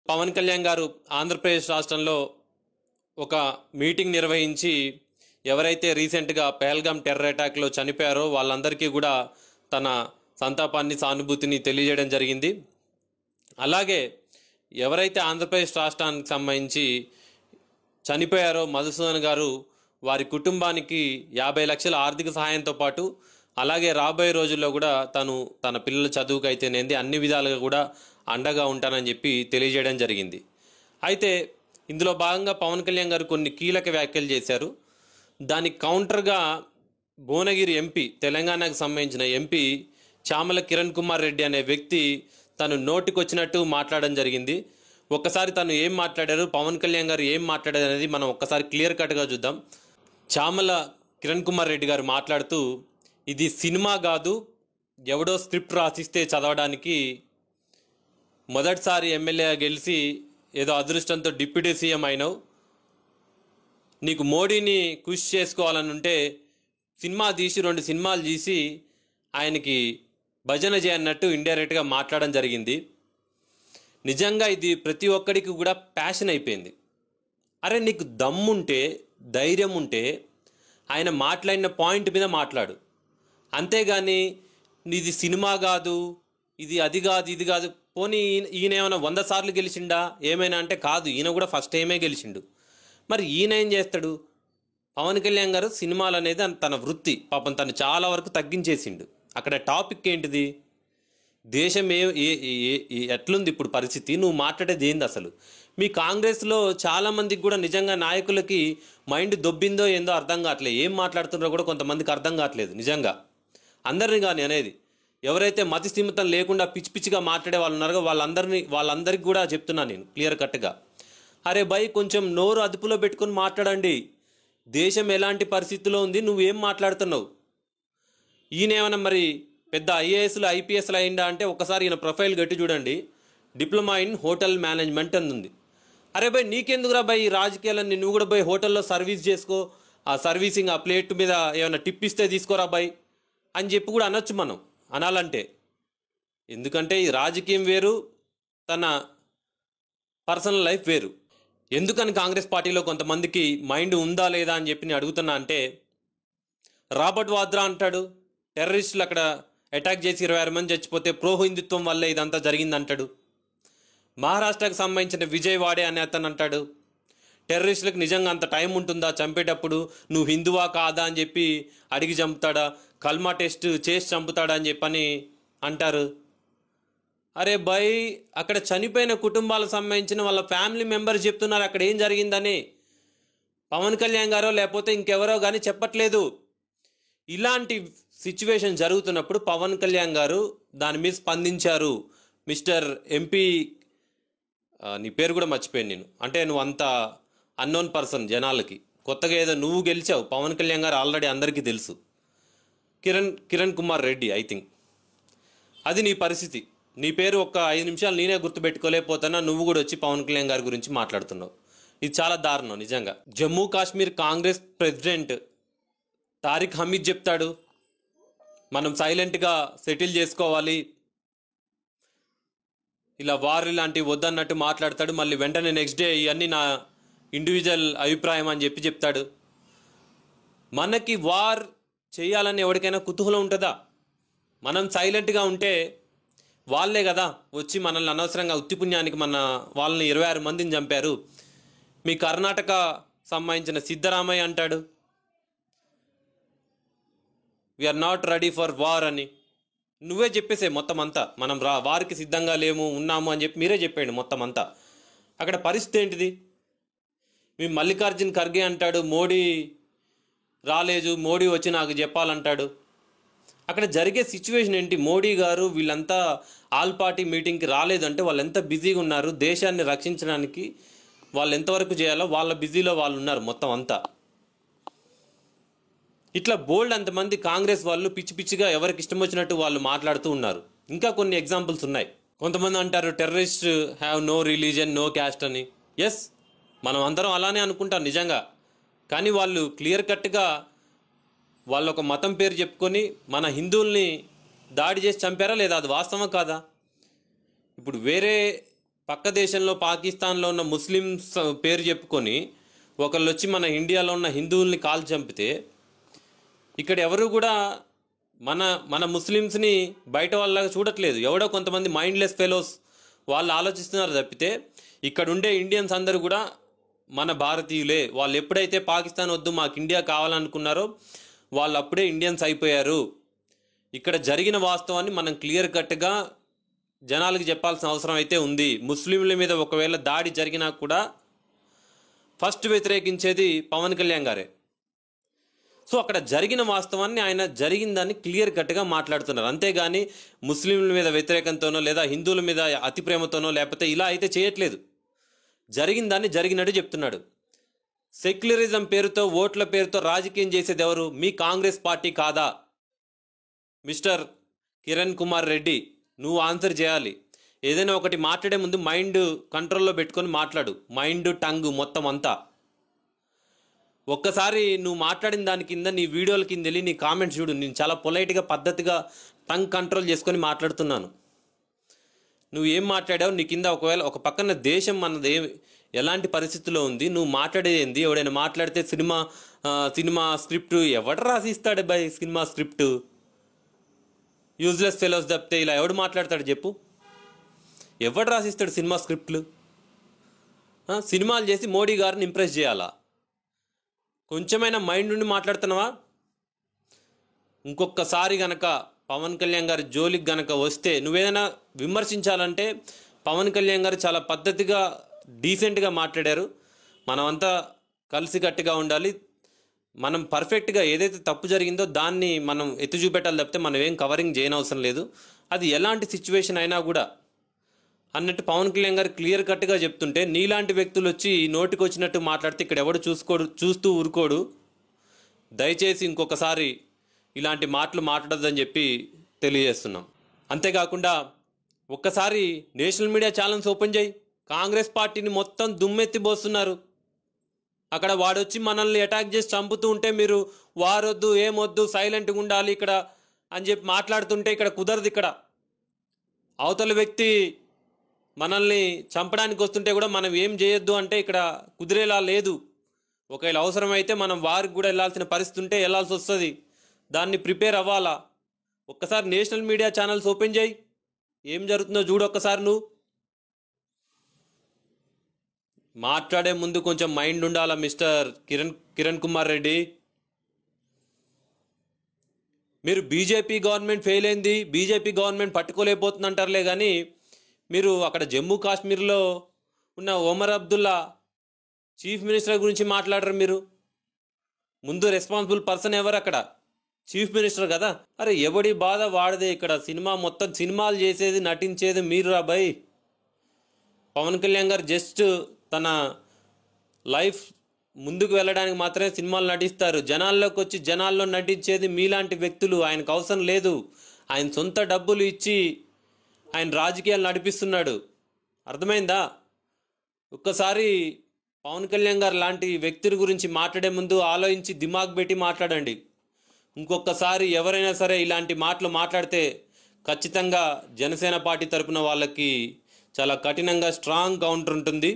పవన్ కళ్యాణ్ గారు ఆంధ్రప్రదేశ్ రాష్ట్రంలో ఒక మీటింగ్ నిర్వహించి ఎవరైతే రీసెంట్గా పహల్గామ్ టెర్రర్ అటాక్లో చనిపోయారో వాళ్ళందరికీ కూడా తన సంతాపాన్ని సానుభూతిని తెలియజేయడం జరిగింది. అలాగే ఎవరైతే ఆంధ్రప్రదేశ్ రాష్ట్రానికి సంబంధించి చనిపోయారో మధుసూదన్ గారు వారి కుటుంబానికి 50 లక్షల ఆర్థిక సహాయంతో పాటు అలాగే రాబోయే రోజుల్లో కూడా తన పిల్లల చదువుకు అయితేనేది అన్ని విధాలుగా కూడా అండగా ఉంటానని చెప్పి తెలియజేయడం జరిగింది. అయితే ఇందులో భాగంగా పవన్ కళ్యాణ్ గారు కొన్ని కీలక వ్యాఖ్యలు చేశారు. దానికి కౌంటర్గా భువనగిరి ఎంపీ, తెలంగాణకు సంబంధించిన ఎంపీ చామల కిరణ్ కుమార్ రెడ్డి అనే వ్యక్తి తను నోటికొచ్చినట్టు మాట్లాడడం జరిగింది. ఒక్కసారి తను ఏం మాట్లాడారు, పవన్ కళ్యాణ్ గారు ఏం మాట్లాడారు అనేది మనం ఒక్కసారి క్లియర్ కట్గా చూద్దాం. చామల కిరణ్ కుమార్ రెడ్డి గారు మాట్లాడుతూ, ఇది సినిమా కాదు, ఎవడో స్క్రిప్ట్ రాసిస్తే చదవడానికి, మొదటిసారి ఎమ్మెల్యేగా గెలిచి ఏదో అదృష్టంతో డిప్యూటీ సీఎం అయినావు, నీకు మోడీని కృషి చేసుకోవాలని ఉంటే సినిమా తీసి 2 సినిమాలు తీసి ఆయనకి భజన చేయన్నట్టు ఇండైరెక్ట్గా మాట్లాడడం జరిగింది. నిజంగా ఇది ప్రతి ఒక్కడికి కూడా ప్యాషన్ అయిపోయింది. అరే నీకు దమ్ముంటే, ధైర్యం ఉంటే ఆయన మాట్లాడిన పాయింట్ మీద మాట్లాడు, అంతేగాని ఇది సినిమా కాదు, ఇది అది కాదు, ఇది కాదు. పోనీ ఈయన ఏమైనా 100 సార్లు గెలిచిండా ఏమైనా అంటే కాదు, ఈయన కూడా ఫస్ట్ టైమే గెలిచిండు. మరి ఈయన ఏం చేస్తాడు? పవన్ కళ్యాణ్ గారు సినిమాలు అనేది తన వృత్తి, పాపం తను చాలా వరకు తగ్గించేసిండు. అక్కడ టాపిక్ ఏంటిది? దేశం ఎట్లుంది ఇప్పుడు పరిస్థితి, నువ్వు మాట్లాడేది ఏంది అసలు? మీ కాంగ్రెస్లో చాలామందికి కూడా నిజంగా నాయకులకి మైండ్ దొబ్బిందో ఏందో అర్థం కావట్లేదు. ఏం మాట్లాడుతున్నారో కూడా కొంతమందికి అర్థం కావట్లేదు. నిజంగా అందరినీ కానీ అనేది, ఎవరైతే మతి స్థిమితం లేకుండా పిచ్చి పిచ్చిగా మాట్లాడే వాళ్ళు ఉన్నారో వాళ్ళందరికీ కూడా చెప్తున్నా నేను క్లియర్ కట్గా, అరే భయ్ కొంచెం నోరు అదుపులో పెట్టుకొని మాట్లాడండి. దేశం ఎలాంటి పరిస్థితిలో ఉంది, నువ్వేం మాట్లాడుతున్నావు? ఈయన ఏమైనా మరి పెద్ద ఐఏఎస్లు ఐపీఎస్లు అయిందా అంటే ఒకసారి ఈయన ప్రొఫైల్ గట్టి చూడండి, డిప్లొమా ఇన్ హోటల్ మేనేజ్మెంట్ అని ఉంది. అరే భయ్ నీకెందుకురా భయ్ ఈ రాజకీయాలన్నీ, నువ్వు కూడా పోయి హోటల్లో సర్వీస్ చేసుకో, ఆ సర్వీసింగ్ ఆ ప్లేట్ మీద ఏమైనా టిప్ ఇస్తే తీసుకోరా భయ్ అని చెప్పి కూడా అనొచ్చు మనం అనాలంటే. ఎందుకంటే ఈ రాజకీయం వేరు, తన పర్సనల్ లైఫ్ వేరు. ఎందుకని కాంగ్రెస్ పార్టీలో కొంతమందికి మైండ్ ఉందా లేదా అని చెప్పి నేను అడుగుతున్నా అంటే, రాబర్ట్ వాద్రా అంటాడు టెర్రరిస్టులు అక్కడ అటాక్ చేసి 26 మంది చచ్చిపోతే ప్రో హిందుత్వం వల్లే ఇదంతా జరిగిందంటాడు. మహారాష్ట్రకు సంబంధించిన విజయ్ వాడే అనే అతను అంటాడు టెర్రరిస్టులకు నిజంగా అంత టైం ఉంటుందా చంపేటప్పుడు, నువ్వు హిందువా కాదా అని చెప్పి అడిగి చంపుతాడా, కల్మా టెస్ట్ చేసి చంపుతాడా అని చెప్పని అంటారు. అరే భయ్ అక్కడ చనిపోయిన కుటుంబాలకు సంబంధించిన వాళ్ళ ఫ్యామిలీ మెంబర్స్ చెప్తున్నారు అక్కడ ఏం జరిగిందని. పవన్ కళ్యాణ్ గారో లేకపోతే ఇంకెవరో కానీ చెప్పట్లేదు. ఇలాంటి సిచ్యువేషన్ జరుగుతున్నప్పుడు పవన్ కళ్యాణ్ గారు దాని మీద స్పందించారు. మిస్టర్ ఎంపీ, నీ పేరు కూడా మర్చిపోయాను నేను, అంటే నువ్వు అంత అన్నోన్ పర్సన్ జనాలకి, కొత్తగా ఏదో నువ్వు గెలిచావు, పవన్ కళ్యాణ్ గారు ఆల్రెడీ అందరికీ తెలుసు, కిరణ్ కుమార్ రెడ్డి ఐ థింక్. అది నీ పరిస్థితి. నీ పేరు ఒక్క 5 నిమిషాలు నేనే గుర్తుపెట్టుకోలేకపోతున్నా, నువ్వు కూడా వచ్చి పవన్ కళ్యాణ్ గారి గురించి మాట్లాడుతున్నావు. ఇది చాలా దారుణం నిజంగా. జమ్మూ కాశ్మీర్ కాంగ్రెస్ ప్రెసిడెంట్ తారిక్ హమీద్ చెప్తాడు మనం సైలెంట్గా సెటిల్ చేసుకోవాలి, ఇలా వార్ లాంటివి వద్దన్నట్టు మాట్లాడతాడు. మళ్ళీ వెంటనే నెక్స్ట్ డే ఇవన్నీ నా ఇండివిజువల్ అభిప్రాయం అని చెప్తాడు. మనకి వార్ చేయాలని ఎవరికైనా కుతూహలం ఉంటుందా? మనం సైలెంట్గా ఉంటే వాళ్ళే కదా వచ్చి మనల్ని అనవసరంగా ఉత్తిపుణ్యానికి వాళ్ళని 26 మందిని చంపారు. మీ కర్ణాటక సంబంధించిన సిద్ధరామయ్య అంటాడు we are not ready for war అని. నువ్వే చెప్పేసే మొత్తం అంతా, మనం వారికి సిద్ధంగా లేము ఉన్నాము అని చెప్పి మీరే చెప్పండి మొత్తం అంతా. అక్కడ పరిస్థితి ఏంటిది? మీ మల్లికార్జున్ ఖర్గే అంటాడు మోడీ రాలేదు, మోడీ వచ్చి నాకు చెప్పాలంటాడు. అక్కడ జరిగే సిచ్యువేషన్ ఏంటి? మోడీ గారు వీళ్ళంతా ఆల్ పార్టీ మీటింగ్కి రాలేదంటే వాళ్ళు ఎంత బిజీగా ఉన్నారు, దేశాన్ని రక్షించడానికి వాళ్ళు ఎంతవరకు చేయాలో వాళ్ళ బిజీలో వాళ్ళు ఉన్నారు మొత్తం అంతా. ఇట్లా బోల్డ్ అంతమంది కాంగ్రెస్ వాళ్ళు పిచ్చి పిచ్చిగా ఎవరికి ఇష్టం వచ్చినట్టు వాళ్ళు మాట్లాడుతూ ఉన్నారు. ఇంకా కొన్ని ఎగ్జాంపుల్స్ ఉన్నాయి. కొంతమంది అంటారు terrorist have no religion no caste అని. ఎస్, మనం అందరం అలానే అనుకుంటాం నిజంగా. కానీ వాళ్ళు క్లియర్ కట్గా వాళ్ళు ఒక మతం పేరు చెప్పుకొని మన హిందువుల్ని దాడి చేసి చంపారా లేదా? అది వాస్తవం కాదా? ఇప్పుడు వేరే పక్క దేశంలో పాకిస్తాన్లో ఉన్న ముస్లిమ్స్ పేరు చెప్పుకొని ఒకళ్ళు వచ్చి మన ఇండియాలో ఉన్న హిందువుల్ని కాల్ చంపితే ఇక్కడ ఎవరు కూడా మన మన ముస్లిమ్స్ని బయట వాళ్ళగా చూడట్లేదు. ఎవడో కొంతమంది మైండ్లెస్ ఫెలోస్ వాళ్ళు ఆలోచిస్తున్నారు తప్పితే ఇక్కడ ఉండే ఇండియన్స్ అందరూ కూడా మన భారతీయులే. వాళ్ళు ఎప్పుడైతే పాకిస్తాన్ వద్దు మాకు ఇండియా కావాలనుకున్నారో వాళ్ళు అప్పుడే ఇండియన్స్ అయిపోయారు. ఇక్కడ జరిగిన వాస్తవాన్ని మనం క్లియర్ కట్గా జనాలకి చెప్పాల్సిన అవసరం అయితే ఉంది. ముస్లింల మీద ఒకవేళ దాడి జరిగినా కూడా ఫస్ట్ వ్యతిరేకించేది పవన్ కళ్యాణ్ గారే. సో అక్కడ జరిగిన వాస్తవాన్ని ఆయన జరిగిందాన్ని క్లియర్ కట్గా మాట్లాడుతున్నారు. అంతేగాని ముస్లింల మీద వ్యతిరేకంతోనో లేదా హిందువుల మీద అతి ప్రేమతోనో లేకపోతే ఇలా అయితే చేయట్లేదు. జరిగిందాన్ని జరిగినట్టు చెప్తున్నాడు. సెక్యులరిజం పేరుతో ఓట్ల పేరుతో రాజకీయం చేసేది ఎవరు? మీ కాంగ్రెస్ పార్టీ కాదా? మిస్టర్ కిరణ్ కుమార్ రెడ్డి, నువ్వు ఆన్సర్ చేయాలి. ఏదైనా ఒకటి మాట్లాడే ముందు మైండ్ కంట్రోల్లో పెట్టుకొని మాట్లాడు. మైండ్ టంగ్ మొత్తం అంతా. ఒక్కసారి నువ్వు మాట్లాడిన దాని కింద నీ వీడియోల కింద వెళ్ళి నీ కామెంట్స్ చూడు. నేను చాలా పొలైట్గా పద్ధతిగా టంగ్ కంట్రోల్ చేసుకొని మాట్లాడుతున్నాను. నువ్వు ఏం మాట్లాడావు నీ కింద ఒకవేళ ఒక పక్కన దేశం మనది ఎలాంటి పరిస్థితిలో ఉంది, నువ్వు మాట్లాడేది ఏంది? ఎవడైనా మాట్లాడితే సినిమా స్క్రిప్ట్ ఎవడు రాసిస్తాడు బై? సినిమా స్క్రిప్ట్ యూజ్లెస్ ఫెలోస్ తప్పితే ఇలా ఎవడు మాట్లాడతాడు చెప్పు? ఎవడు రాసిస్తాడు సినిమా స్క్రిప్ట్లు? సినిమాలు చేసి మోడీ గారిని ఇంప్రెస్ చేయాలా? కొంచెమైనా మైండ్ నుండి మాట్లాడుతున్నావా? ఇంకొకసారి గనక పవన్ కళ్యాణ్ గారి జోలికి గనక వస్తే నువ్వేదైనా విమర్శించాలంటే పవన్ కళ్యాణ్ గారు చాలా పద్ధతిగా డీసెంట్గా మాట్లాడారు. మనమంతా కలిసికట్టుగా ఉండాలి. మనం పర్ఫెక్ట్గా ఏదైతే తప్పు జరిగిందో దాన్ని మనం ఎత్తి చూపెట్టాలి తప్పితే మనం ఏం కవరింగ్ చేయనవసరం లేదు. అది ఎలాంటి సిచ్యువేషన్ అయినా కూడా అన్నట్టు పవన్ కళ్యాణ్ గారు క్లియర్ కట్గా చెప్తుంటే నీలాంటి వ్యక్తులు వచ్చి నోటికి వచ్చినట్టు మాట్లాడితే ఇక్కడ ఎవడు చూస్తూ ఊరుకోడు. దయచేసి ఇంకొకసారి ఇలాంటి మాటలు మాట్లాడొద్దని చెప్పి తెలియజేస్తున్నాం. అంతేకాకుండా ఒక్కసారి నేషనల్ మీడియా ఛానల్స్ ఓపెన్ చేయి. కాంగ్రెస్ పార్టీని మొత్తం దుమ్మెత్తిపోస్తున్నారు. అక్కడ వాడొచ్చి మనల్ని అటాక్ చేసి చంపుతూ ఉంటే మీరు వారొద్దు ఏమొద్దు సైలెంట్గా ఉండాలి ఇక్కడ అని చెప్పి మాట్లాడుతుంటే ఇక్కడ కుదరదు. ఇక్కడ అవతల వ్యక్తి మనల్ని చంపడానికి వస్తుంటే కూడా మనం ఏం చేయొద్దు అంటే ఇక్కడ కుదిరేలా లేదు. ఒకవేళ అవసరమైతే మనం వారికి కూడా వెళ్ళాల్సిన పరిస్థితి ఉంటే వెళ్ళాల్సి వస్తుంది. దాన్ని ప్రిపేర్ అవ్వాలా. ఒక్కసారి నేషనల్ మీడియా ఛానల్స్ ఓపెన్ చేయి. ఏం జరుగుతుందో చూడు ఒక్కసారి. నువ్వు మాట్లాడే ముందు కొంచెం మైండ్ ఉండాలా మిస్టర్ కిరణ్ కుమార్ రెడ్డి. మీరు బీజేపీ గవర్నమెంట్ ఫెయిల్ అయింది, బీజేపీ గవర్నమెంట్ పట్టుకోలేకపోతుంది అంటారులే కానీ మీరు అక్కడ జమ్మూ కాశ్మీర్లో ఉన్న ఒమర్ అబ్దుల్లా చీఫ్ మినిస్టర్ గురించి మాట్లాడరు. మీరు ముందు రెస్పాన్సిబుల్ పర్సన్ ఎవరు? అక్కడ చీఫ్ మినిస్టర్ కదా. అరే ఎవడి బాధ వాడదే. ఇక్కడ సినిమా మొత్తం సినిమాలు చేసేది నటించేది మీరు రా బై. పవన్ కళ్యాణ్ గారు జస్ట్ తన లైఫ్ ముందుకు వెళ్ళడానికి మాత్రమే సినిమాలు నటిస్తారు. జనాల్లోకి వచ్చి జనాల్లో నటించేది మీలాంటి వ్యక్తులు. ఆయనకు అవసరం లేదు. ఆయన సొంత డబ్బులు ఇచ్చి ఆయన రాజకీయాలు నడిపిస్తున్నాడు. అర్థమైందా? ఒక్కసారి పవన్ కళ్యాణ్ గారు లాంటి వ్యక్తుల గురించి మాట్లాడే ముందు ఆలోచించి దిమాగ్ పెట్టి మాట్లాడండి. ఇంకొకసారి ఎవరైనా సరే ఇలాంటి మాటలు మాట్లాడితే ఖచ్చితంగా జనసేన పార్టీ తరపున వాళ్ళకి చాలా కఠినంగా స్ట్రాంగ్ కౌంటర్ ఉంటుంది.